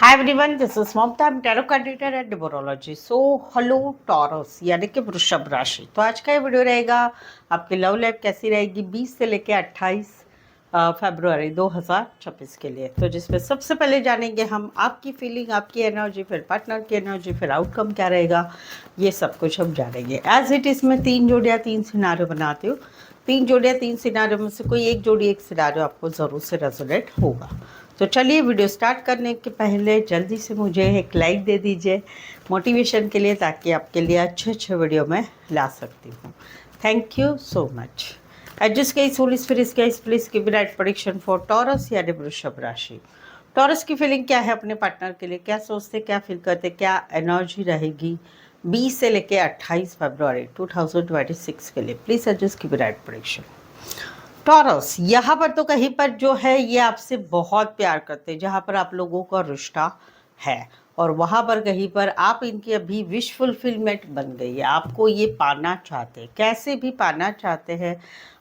Hi everyone, this is Mamta, tarot card reader and numerology. So hello Taurus यानी कि वृषभ राशि। तो आज का ये वीडियो रहेगा आपकी लव लाइफ कैसी रहेगी 20 से लेकर 28 फरवरी 2026 के लिए। तो जिसमें सबसे पहले जानेंगे हम आपकी फीलिंग, आपकी एनर्जी, फिर पार्टनर की एनर्जी, फिर आउटकम क्या रहेगा, ये सब कुछ हम जानेंगे। एज इट इज मैं 3 जोड़ियाँ 3 सिनारियो बनाती हूँ। 3 जोड़ियाँ 3 सिनारियो में से कोई एक जोड़ी एक सिनारियो आपको ज़रूर से रेजोनेट होगा। तो चलिए वीडियो स्टार्ट करने के पहले जल्दी से मुझे एक लाइक दे दीजिए मोटिवेशन के लिए, ताकि आपके लिए अच्छे वीडियो मैं ला सकती हूँ। Thank you so much. Adjust guys, holy spirits guys, please give right prediction for Taurus यानी वृषभ राशि। टॉरस की फीलिंग क्या है अपने पार्टनर के लिए, क्या सोचते, क्या फील करते, क्या एनर्जी रहेगी 20 से लेकर 28 फरवरी 2026 के लिए। Please adjust give right prediction. Taurus यहाँ पर तो कहीं पर जो है ये आपसे बहुत प्यार करते हैं, जहाँ पर आप लोगों का रिश्ता है, और वहाँ पर कहीं पर आप इनकी अभी विश फुलफिलमेंट बन गई है। आपको ये पाना चाहते हैं, कैसे भी पाना चाहते हैं,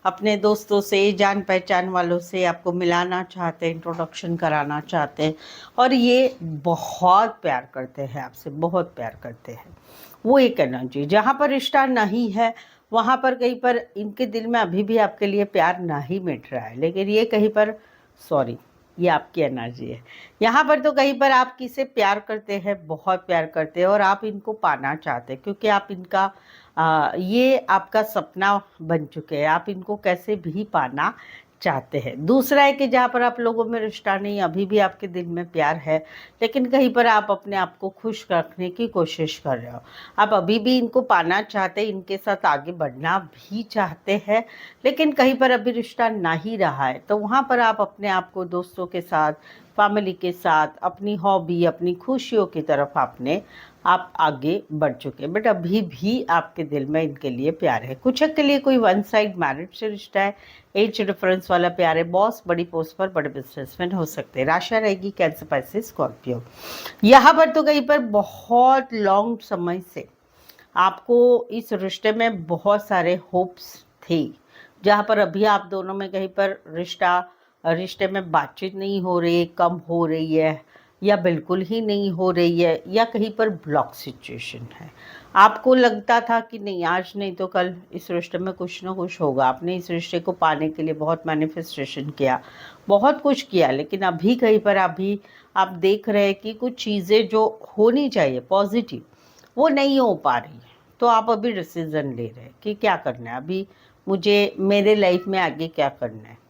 अपने दोस्तों से, जान पहचान वालों से आपको मिलाना चाहते हैं, इंट्रोडक्शन कराना चाहते हैं, और ये बहुत प्यार करते हैं आपसे, बहुत प्यार करते हैं। वो एक एनर्जी जहाँ पर रिश्ता नहीं है, वहाँ पर कहीं पर इनके दिल में अभी भी आपके लिए प्यार नहीं मिट रहा है, लेकिन ये कहीं पर सॉरी, ये आपकी एनर्जी है। यहाँ पर तो कहीं पर आप किसे प्यार करते हैं, बहुत प्यार करते हैं, और आप इनको पाना चाहते हैं, क्योंकि आप इनका ये आपका सपना बन चुके हैं। आप इनको कैसे भी पाना चाहते हैं। दूसरा है कि जहाँ पर आप लोगों में रिश्ता नहीं, अभी भी आपके दिल में प्यार है, लेकिन कहीं पर आप अपने आप को खुश रखने की कोशिश कर रहे हो। आप अभी भी इनको पाना चाहते हैं, इनके साथ आगे बढ़ना भी चाहते हैं, लेकिन कहीं पर अभी रिश्ता नहीं रहा है। तो वहाँ पर आप अपने आप को दोस्तों के साथ, फैमिली के साथ, अपनी हॉबी, अपनी खुशियों की तरफ आप आगे बढ़ चुके हैं, बट अभी भी आपके दिल में इनके लिए प्यार है। कुछ के लिए कोई वन साइड मैरिज से रिश्ता है, एज डिफरेंस वाला प्यार है, बॉस, बड़ी पोस्ट पर बड़े बिजनेसमैन हो सकते हैं। राशि रहेगी कैंसर, पाइसेस, स्कॉर्पियो। यहाँ पर तो कहीं पर बहुत लॉन्ग समय से आपको इस रिश्ते में बहुत सारे होप्स थे, जहाँ पर अभी आप दोनों में कहीं पर रिश्ते में बातचीत नहीं हो रही, कम हो रही है, या बिल्कुल ही नहीं हो रही है, या कहीं पर ब्लॉक सिचुएशन है। आपको लगता था कि नहीं, आज नहीं तो कल इस रिश्ते में कुछ ना कुछ होगा। आपने इस रिश्ते को पाने के लिए बहुत मैनिफेस्टेशन किया, बहुत कुछ किया, लेकिन अभी कहीं पर अभी आप देख रहे हैं कि कुछ चीज़ें जो होनी चाहिए पॉजिटिव, वो नहीं हो पा रही है। तो आप अभी डिसीजन ले रहे हैं कि क्या करना है, अभी मुझे मेरे लाइफ में आगे क्या करना है।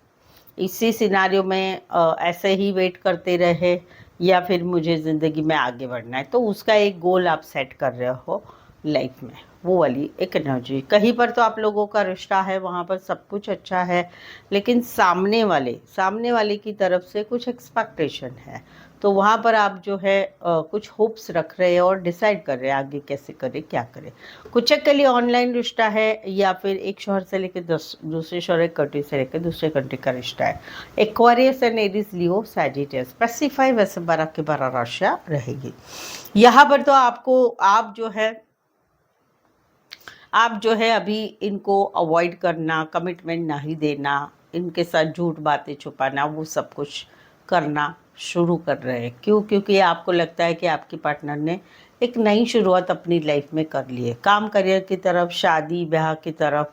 इसी सिनारियो में ऐसे ही वेट करते रहे, या फिर मुझे ज़िंदगी में आगे बढ़ना है, तो उसका एक गोल आप सेट कर रहे हो लाइफ में। वो वाली एक एनर्जी। कहीं पर तो आप लोगों का रिश्ता है, वहाँ पर सब कुछ अच्छा है, लेकिन सामने वाले की तरफ से कुछ एक्सपेक्टेशन है। तो वहाँ पर आप जो है कुछ होप्स रख रहे हैं और डिसाइड कर रहे हैं आगे कैसे करें, क्या करें। कुछ के लिए ऑनलाइन रिश्ता है, या फिर एक शहर से लेकर दूसरे शहर, एक कंट्री से लेकर दूसरे कंट्री का रिश्ता है। Aquarius and Aries, Leo, Sagittarius. Specify वैसे 12 की 12 राशियाँ रहेगी। यहाँ पर तो आप जो है अभी इनको अवॉइड करना, कमिटमेंट नहीं देना, इनके साथ झूठ बातें छुपाना, वो सब कुछ करना शुरू कर रहे हैं। क्यों? क्योंकि आपको लगता है कि आपकी पार्टनर ने एक नई शुरुआत अपनी लाइफ में कर ली है, काम करियर की तरफ, शादी ब्याह की तरफ,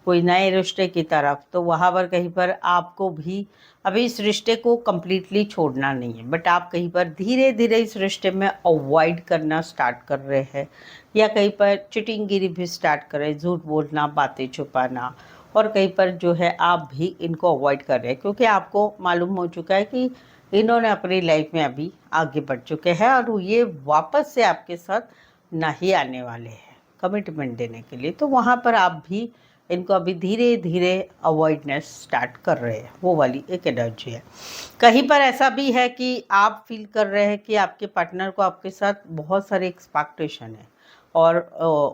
कोई नए रिश्ते की तरफ। तो वहाँ पर कहीं पर आपको भी अभी इस रिश्ते को कम्प्लीटली छोड़ना नहीं है, बट आप कहीं पर धीरे धीरे इस रिश्ते में अवॉइड करना स्टार्ट कर रहे हैं, या कहीं पर चिटिंगगिरी भी स्टार्ट कर रहे हैं, झूठ बोलना, बातें छुपाना, और कहीं पर जो है आप भी इनको अवॉइड कर रहे हैं, क्योंकि आपको मालूम हो चुका है कि इन्होंने अपनी लाइफ में अभी आगे बढ़ चुके हैं, और ये वापस से आपके साथ नहीं आने वाले हैं कमिटमेंट देने के लिए। तो वहाँ पर आप भी इनको अभी धीरे धीरे अवॉइडनेस स्टार्ट कर रहे हैं। वो वाली एक एनर्जी है। कहीं पर ऐसा भी है कि आप फील कर रहे हैं कि आपके पार्टनर को आपके साथ बहुत सारे एक्सपेक्टेशन है, और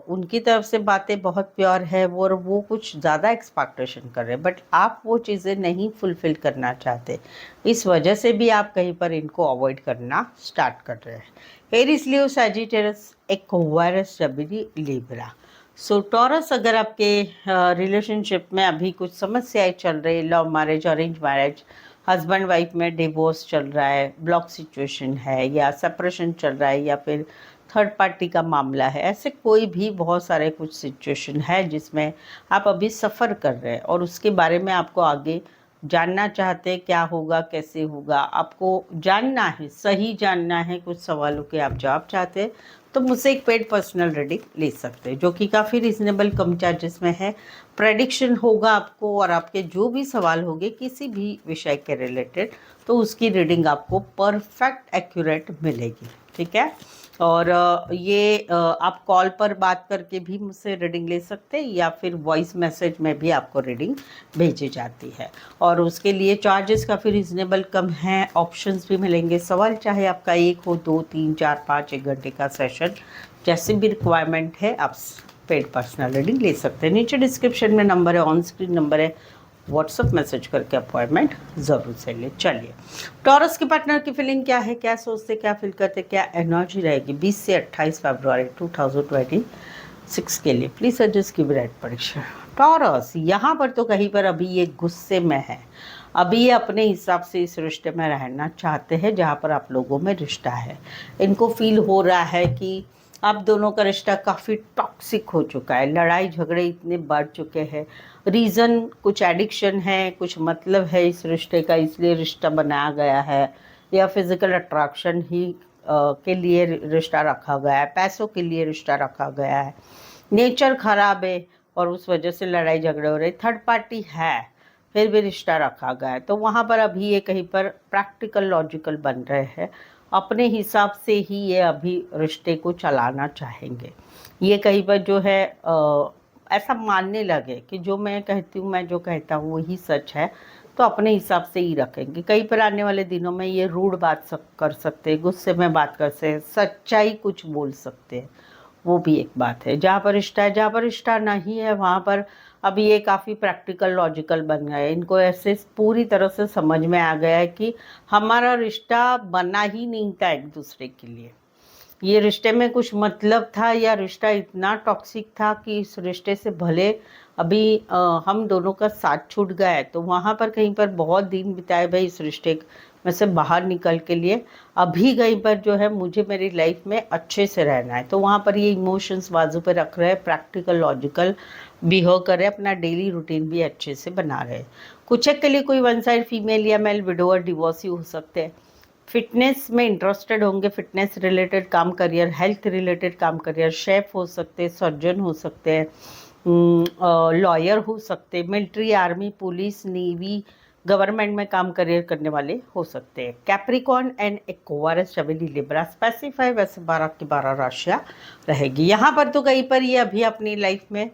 उनकी तरफ से बातें बहुत प्योर है, वो कुछ ज़्यादा एक्सपेक्टेशन कर रहे हैं, बट आप वो चीज़ें नहीं फुलफ़िल करना चाहते। इस वजह से भी आप कहीं पर इनको अवॉइड करना स्टार्ट कर रहे हैं। Aries, Leo, Sagittarius, Aquarius, Gemini, Libra. सो टॉरस, अगर आपके रिलेशनशिप में अभी कुछ समस्याएं चल रही, love marriage, arrange marriage, husband wife में डिवोर्स चल रहा है, ब्लॉक सिचुएशन है, या सेपरेशन चल रहा है, या फिर थर्ड पार्टी का मामला है, ऐसे कोई भी बहुत सारे कुछ सिचुएशन है जिसमें आप अभी सफ़र कर रहे हैं और उसके बारे में आपको आगे जानना चाहते हैं क्या होगा, कैसे होगा, आपको जानना है, सही जानना है, कुछ सवालों के आप जवाब चाहते हैं, तो मुझसे एक पेड पर्सनल रीडिंग ले सकते हैं जो कि काफ़ी रिजनेबल कम चार्जेस में है। प्रेडिक्शन होगा आपको और आपके जो भी सवाल होंगे किसी भी विषय के रिलेटेड, तो उसकी रीडिंग आपको परफेक्ट एक्यूरेट मिलेगी, ठीक है। और ये आप कॉल पर बात करके भी मुझसे रीडिंग ले सकते हैं या फिर वॉइस मैसेज में भी आपको रीडिंग भेजी जाती है और उसके लिए चार्जेस काफ़ी रिजनेबल कम हैं, ऑप्शंस भी मिलेंगे। सवाल चाहे आपका 1 हो, 2, 3, 4, 5, 1 घंटे का सेशन, जैसे भी रिक्वायरमेंट है आप पेड पर्सनल रीडिंग ले सकते हैं। नीचे डिस्क्रिप्शन में नंबर है, ऑन स्क्रीन नंबर है, व्हाट्सअप मैसेज करके अपॉइंटमेंट ज़रूर से ले। चलिए, टॉरस के पार्टनर की फीलिंग क्या है, क्या सोचते, क्या फील करते, क्या एनर्जी रहेगी 20 से 28 फरवरी 2026 के लिए। प्लीज़ सजेस्ट की राइट परीक्षा। टॉरस यहाँ पर तो कहीं पर अभी ये गुस्से में है, अभी ये अपने हिसाब से इस रिश्ते में रहना चाहते हैं जहाँ पर आप लोगों में रिश्ता है। इनको फील हो रहा है कि आप दोनों का रिश्ता काफ़ी टॉक्सिक हो चुका है, लड़ाई झगड़े इतने बढ़ चुके हैं, रीज़न कुछ एडिक्शन है, कुछ मतलब है इस रिश्ते का, इसलिए रिश्ता बनाया गया है, या फिज़िकल अट्रैक्शन ही के लिए रिश्ता रखा गया है, पैसों के लिए रिश्ता रखा गया है, नेचर ख़राब है और उस वजह से लड़ाई झगड़े हो रहे, थर्ड पार्टी है फिर भी रिश्ता रखा गया है। तो वहाँ पर अभी ये कहीं पर प्रैक्टिकल लॉजिकल बन रहे हैं, अपने हिसाब से ही ये अभी रिश्ते को चलाना चाहेंगे। ये कहीं पर जो है ऐसा मानने लगे कि जो मैं कहती हूँ, मैं जो कहता हूँ वही सच है, तो अपने हिसाब से ही रखेंगे। कहीं पर आने वाले दिनों में ये रूड बात कर सकते हैं, गुस्से में बात कर सकते हैं, सच्चाई कुछ बोल सकते हैं, वो भी एक बात है। जहाँ पर रिश्ता है, जहाँ पर रिश्ता नहीं है वहाँ पर अभी ये काफ़ी प्रैक्टिकल लॉजिकल बन गया है। इनको ऐसे पूरी तरह से समझ में आ गया है कि हमारा रिश्ता बना ही नहीं था एक दूसरे के लिए, ये रिश्ते में कुछ मतलब था, या रिश्ता इतना टॉक्सिक था कि इस रिश्ते से भले अभी हम दोनों का साथ छूट गया है, तो वहाँ पर कहीं पर बहुत दिन बिताए भाई इस रिश्ते में से बाहर निकल के लिए अभी कहीं पर जो है मुझे मेरी लाइफ में अच्छे से रहना है, तो वहाँ पर ये इमोशंस बाजू पर रख रहे हैं, प्रैक्टिकल लॉजिकल बिहेव कर रहे हैं, अपना डेली रूटीन भी अच्छे से बना रहे हैं। कुछ एक के लिए कोई वन साइड फीमेल या मेल विडोअर डिवोर्सी हो सकते हैं, फिटनेस में इंटरेस्टेड होंगे, फिटनेस रिलेटेड काम करियर, हेल्थ रिलेटेड काम करियर, शेफ हो सकते हैं, सर्जन हो सकते हैं, लॉयर हो सकते हैं, military, army, police, navy, government में काम करियर करने वाले हो सकते हैं। कैप्रिकॉन एंड एक्वारिस, चमेली, लिब्रा, स्पेसिफाई वैसे 12 की 12 राशियाँ रहेगी। यहाँ पर तो कहीं पर ये अभी अपनी लाइफ में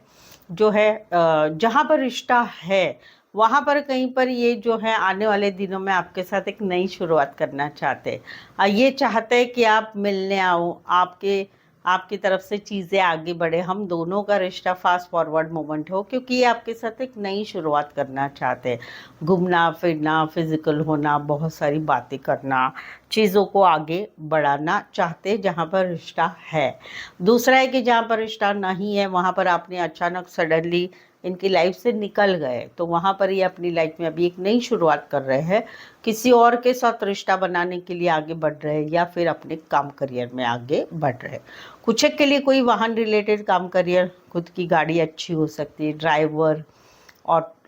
जो है जहाँ पर रिश्ता है वहाँ पर कहीं पर ये जो है आने वाले दिनों में आपके साथ एक नई शुरुआत करना चाहते हैं। ये चाहते हैं कि आप मिलने आओ, आपकी तरफ से चीज़ें आगे बढ़े, हम दोनों का रिश्ता फास्ट फॉरवर्ड मोमेंट हो, क्योंकि ये आपके साथ एक नई शुरुआत करना चाहते हैं। घूमना फिरना, फिजिकल होना, बहुत सारी बातें करना, चीज़ों को आगे बढ़ाना चाहते हैं जहाँ पर रिश्ता है। दूसरा है कि जहाँ पर रिश्ता नहीं है वहाँ पर आपने अचानक सडनली इनकी लाइफ से निकल गए, तो वहाँ पर ये अपनी लाइफ में अभी एक नई शुरुआत कर रहे हैं, किसी और के साथ रिश्ता बनाने के लिए आगे बढ़ रहे हैं, या फिर अपने काम करियर में आगे बढ़ रहे हैं। कुछ एक के लिए कोई वाहन रिलेटेड काम करियर, खुद की गाड़ी अच्छी हो सकती है, ड्राइवर,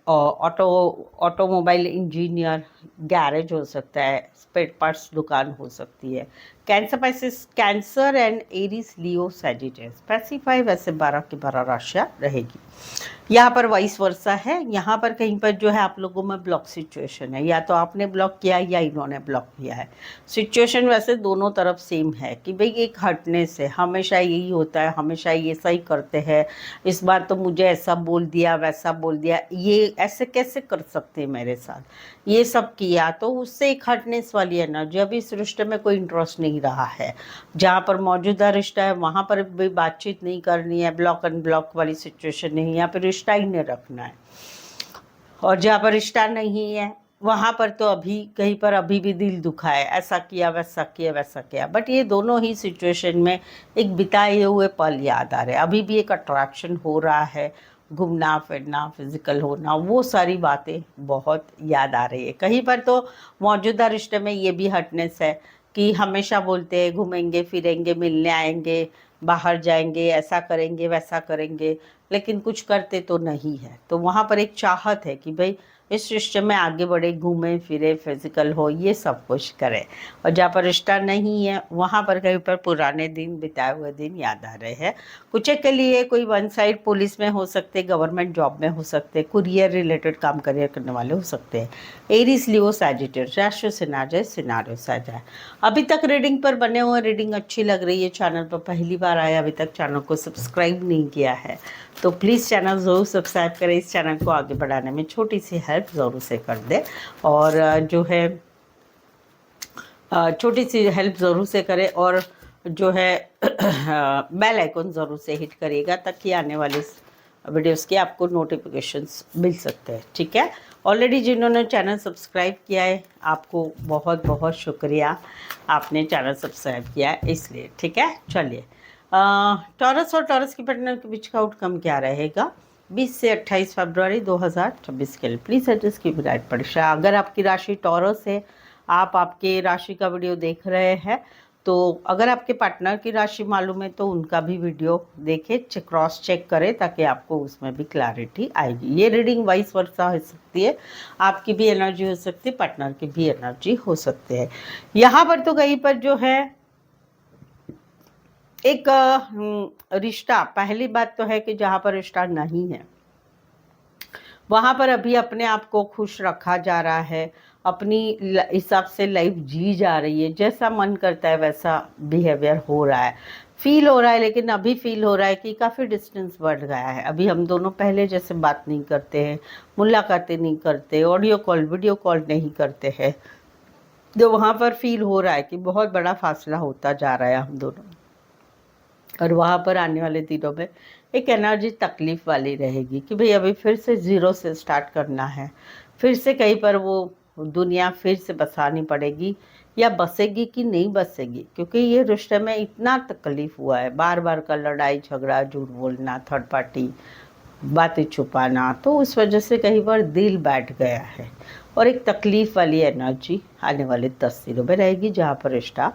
ऑटोमोबाइल इंजीनियर, गैरेज हो सकता है, स्पेयर पार्ट्स दुकान हो सकती है। Cancer Pisces, Cancer and Aries, Leo, Sagittarius, specify वैसे 12 की 12 राशियाँ रहेगी। यहाँ पर वाइस वर्सा है, यहाँ पर कहीं पर जो है आप लोगों में ब्लॉक सिचुएशन है, या तो आपने ब्लॉक किया या इन्होंने ब्लॉक किया है। सिचुएशन वैसे दोनों तरफ सेम है कि भाई एक हटनेस है, हमेशा यही होता है, हमेशा ये सही करते हैं, इस बार तो मुझे ऐसा बोल दिया वैसा बोल दिया, ये ऐसे कैसे कर सकते हैं मेरे साथ, ये सब किया, तो उससे एक हटनेस वाली एनर्जी, अभी इस रिश्ते में कोई इंटरेस्ट नहीं रहा है। जहाँ पर मौजूदा रिश्ता है वहाँ पर भी बातचीत नहीं करनी है, ब्लॉक अनब्लॉक वाली सिचुएशन नहीं, यहाँ पर रिश्ता ही नहीं रखना है। और जहाँ पर रिश्ता नहीं है वहाँ पर तो अभी कहीं पर अभी भी दिल दुखा है, ऐसा किया वैसा किया वैसा किया, बट ये दोनों ही सिचुएशन में एक बिताए हुए पल याद आ रहे हैं, अभी भी एक अट्रैक्शन हो रहा है, घूमना फिरना, फिजिकल होना, वो सारी बातें बहुत याद आ रही है। कहीं पर तो मौजूदा रिश्ते में ये भी हटनेस है कि हमेशा बोलते हैं घूमेंगे फिरेंगे, मिलने आएंगे, बाहर जाएंगे, ऐसा करेंगे वैसा करेंगे, लेकिन कुछ करते तो नहीं है। तो वहाँ पर एक चाहत है कि भाई इस रिश्ते में आगे बढ़े, घूमे फिरे, फिजिकल हो, ये सब कुछ करें। और जहाँ पर रिश्ता नहीं है वहाँ पर कहीं पर पुराने दिन, बिताए हुए दिन याद आ रहे हैं। कुछ के लिए कोई वन साइड पुलिस में हो सकते, गवर्नमेंट जॉब में हो सकते, कुरियर रिलेटेड काम करियर करने वाले हो सकते हैं। एरीज, लियो, सैजिटेरियस, राशि से ना जाए, सिनारियो से आ जाए। अभी तक रीडिंग पर बने हुए, रीडिंग अच्छी लग रही है, चैनल पर पहली बार आया, अभी तक चैनल को सब्सक्राइब नहीं किया है तो प्लीज़ चैनल ज़रूर सब्सक्राइब करें। इस चैनल को आगे बढ़ाने में छोटी सी हेल्प ज़रूर से कर दे, और जो है छोटी सी हेल्प ज़रूर से करें, और जो है बेल आइकन ज़रूर से हिट करिएगा ताकि आने वाली वीडियोस के आपको नोटिफिकेशंस मिल सकते हैं। ठीक है, ऑलरेडी जिन्होंने चैनल सब्सक्राइब किया है आपको बहुत बहुत शुक्रिया, आपने चैनल सब्सक्राइब किया है इसलिए। ठीक है, चलिए टॉरस और टॉरस की पार्टनर के बीच का आउटकम क्या रहेगा 20 से 28 फरवरी 2026 के लिए। प्लीज़ एडजस्ट की राइट परीक्षा। अगर आपकी राशि टॉरस है, आप आपके राशि का वीडियो देख रहे हैं, तो अगर आपके पार्टनर की राशि मालूम है तो उनका भी वीडियो देखें, क्रॉस चेक करें ताकि आपको उसमें भी क्लैरिटी आएगी। ये रीडिंग वाइस वर्सा हो सकती है, आपकी भी एनर्जी हो सकती है, पार्टनर की भी एनर्जी हो सकती है। यहाँ पर तो कहीं पर जो है एक रिश्ता, पहली बात तो है कि जहाँ पर रिश्ता नहीं है वहाँ पर अभी अपने आप को खुश रखा जा रहा है, अपनी हिसाब से लाइफ जी जा रही है, जैसा मन करता है वैसा बिहेवियर हो रहा है, फील हो रहा है। लेकिन अभी फील हो रहा है कि काफ़ी डिस्टेंस बढ़ गया है। अभी हम दोनों पहले जैसे बात नहीं करते हैं, मुलाकातें नहीं करते, ऑडियो कॉल वीडियो कॉल नहीं करते हैं, तो वहाँ पर फील हो रहा है कि बहुत बड़ा फासला होता जा रहा है हम दोनों। और वहाँ पर आने वाले दिनों में एक एनर्जी तकलीफ़ वाली रहेगी कि भाई अभी फिर से ज़ीरो से स्टार्ट करना है, फिर से कहीं पर वो दुनिया फिर से बसानी पड़ेगी, या बसेगी कि नहीं बसेगी, क्योंकि ये रिश्ते में इतना तकलीफ़ हुआ है, बार बार का लड़ाई झगड़ा, झूठ बोलना, थर्ड पार्टी बातें छुपाना, तो उस वजह से कहीं पर दिल बैठ गया है और एक तकलीफ़ वाली एनर्जी आने वाले 10 दिनों में रहेगी जहाँ पर रिश्ता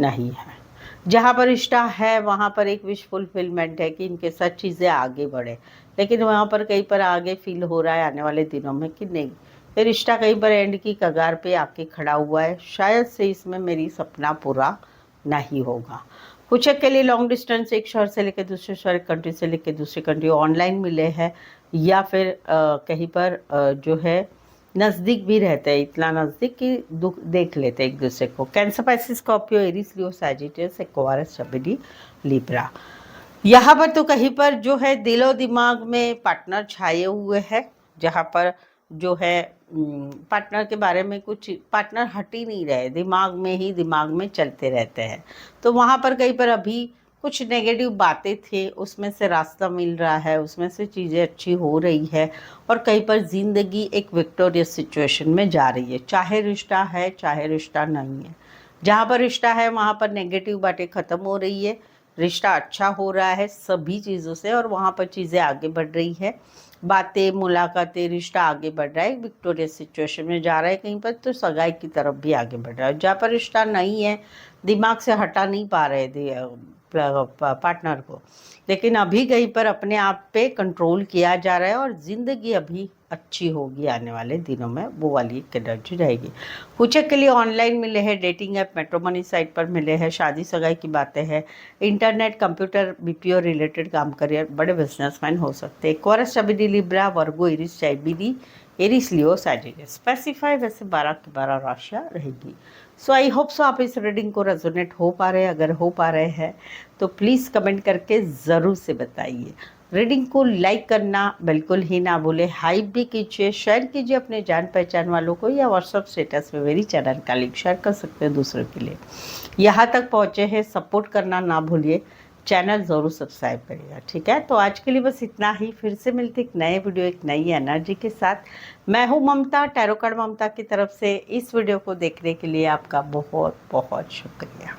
नहीं है। जहाँ पर रिश्ता है वहाँ पर एक विश फुलफिलमेंट है कि इनके साथ चीज़ें आगे बढ़े, लेकिन वहाँ पर कहीं पर आगे फील हो रहा है आने वाले दिनों में कि नहीं, ये रिश्ता कहीं पर एंड की कगार पे आके खड़ा हुआ है, शायद से इसमें मेरी सपना पूरा नहीं होगा। कुछ के लिए लॉन्ग डिस्टेंस, एक शहर से लेकर दूसरे शहर, कंट्री से लेकर दूसरे कंट्री ऑनलाइन मिले हैं, या फिर कहीं पर जो है नज़दीक भी रहते हैं, इतना नज़दीक कि दुख देख लेते हैं एक दूसरे को। Cancer, Pisces, Scorpio, Aries, Leo, Sagittarius, Aquarius, जमिनी, लिब्रा। यहाँ पर तो कहीं पर जो है दिलो दिमाग में पार्टनर छाए हुए हैं, जहाँ पर जो है पार्टनर के बारे में कुछ, पार्टनर हट ही नहीं रहे, दिमाग में ही दिमाग में चलते रहते हैं। तो वहाँ पर कहीं पर अभी कुछ नेगेटिव बातें थे, उसमें से रास्ता मिल रहा है, उसमें से चीज़ें अच्छी हो रही है, और कहीं पर ज़िंदगी एक विक्टोरियस सिचुएशन में जा रही है, चाहे रिश्ता है चाहे रिश्ता नहीं है। जहाँ पर रिश्ता है वहाँ पर नेगेटिव बातें ख़त्म हो रही है, रिश्ता अच्छा हो रहा है सभी चीज़ों से, और वहाँ पर चीज़ें आगे बढ़ रही है, बातें, मुलाकातें, रिश्ता आगे बढ़ रहा है, विक्टोरियस सिचुएशन में जा रहा है, कहीं पर तो सगाई की तरफ भी आगे बढ़ रहा है। जहाँ पर रिश्ता नहीं है, दिमाग से हटा नहीं पा रहे थे पार्टनर को, लेकिन अभी कहीं पर अपने आप पे कंट्रोल किया जा रहा है, और ज़िंदगी अभी अच्छी होगी आने वाले दिनों में, वो वाली एक एनर्जी रहेगी। कुछ के लिए ऑनलाइन मिले हैं, डेटिंग ऐप, मैट्रिमोनी साइट पर मिले हैं, शादी सगाई की बातें हैं, इंटरनेट, कंप्यूटर, बीपीओ रिलेटेड काम करियर, बड़े बिजनेसमैन हो सकते हैं। एक्वारियस, जमिनी, लिब्रा, वर्गो, एरीज, जामिनी, एरीज, लियो, सैजिटेरियस। स्पेसिफाई वैसे 12 की 12 राशियाँ रहेगी। सो आई होप सो आप इस रीडिंग को रेजोनेट हो पा रहे हैं। अगर हो पा रहे हैं तो प्लीज़ कमेंट करके ज़रूर से बताइए। रीडिंग को लाइक करना बिल्कुल ही ना भूलें, हाइप भी कीजिए, शेयर कीजिए अपने जान पहचान वालों को, या व्हाट्सअप स्टेटस में मेरी चैनल का लिंक शेयर कर सकते हैं दूसरों के लिए। यहाँ तक पहुँचे हैं, सपोर्ट करना ना भूलिए, चैनल ज़रूर सब्सक्राइब करिएगा। ठीक है, तो आज के लिए बस इतना ही। फिर से मिलते एक नए वीडियो, एक नई एनर्जी के साथ। मैं हूँ ममता, टैरो कार्ड ममता की तरफ से। इस वीडियो को देखने के लिए आपका बहुत बहुत शुक्रिया।